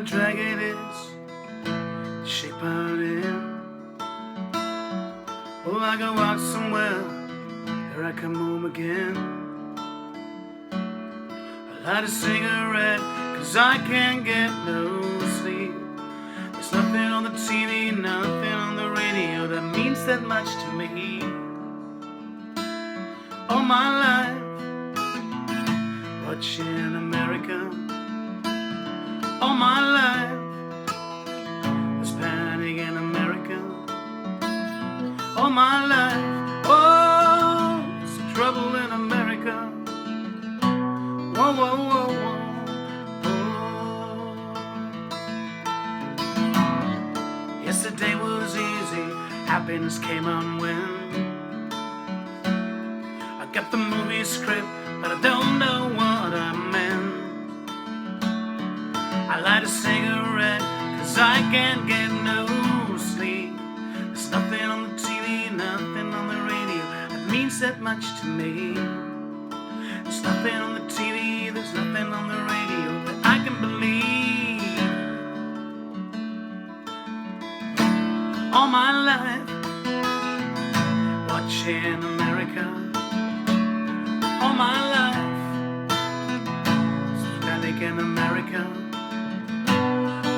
drag it is, the shape out in. Well, I go out somewhere, here I come home again. I light a cigarette, 'cause I can't get no sleep. There's nothing on the TV, nothing on the radio that means that much to me. All my life, watching America. All my life, there's panic in America. All my life, oh, there's trouble in America. Whoa, whoa, whoa, whoa, whoa. Yesterday was easy, happiness came on when I got the movie script, but I don't know what I meant. I light a cigarette, 'cause I can't get no sleep. There's nothing on the TV, nothing on the radio that means that much to me. There's nothing on the TV, there's nothing on the radio that I can believe. All my life, watching America. All my life, static in America.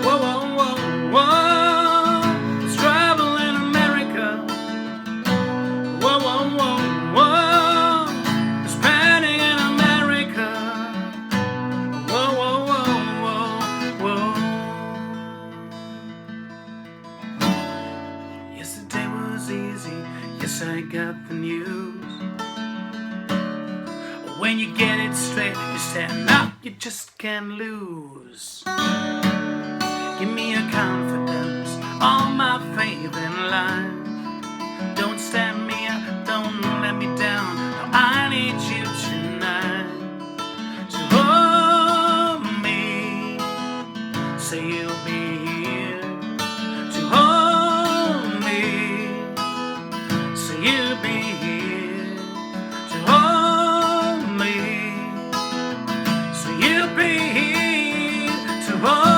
Whoa, whoa, whoa, whoa, there's trouble in America. Whoa, whoa, whoa, whoa, there's panic in America. Whoa, whoa, whoa, whoa, whoa. Yesterday was easy, yes, I got the news. When you get it straight, you stand up, you just can't lose. Give me your confidence, all my faith in life. Don't stand me up, don't let me down. No, I need you tonight. So hold me, say you'll be here. To hold me, say you'll be here. To hold me, say you'll be here. To hold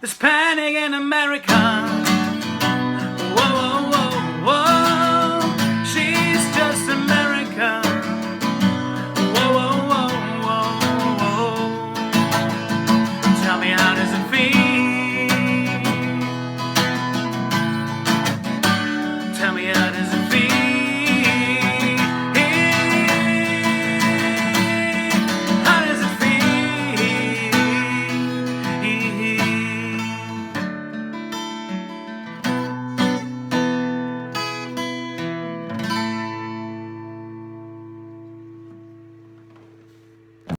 there's panic in America. Whoa, whoa, whoa, whoa, she's just America. Whoa, whoa, whoa, whoa, whoa. Tell me, how does it feel? Tell me, how does it feel?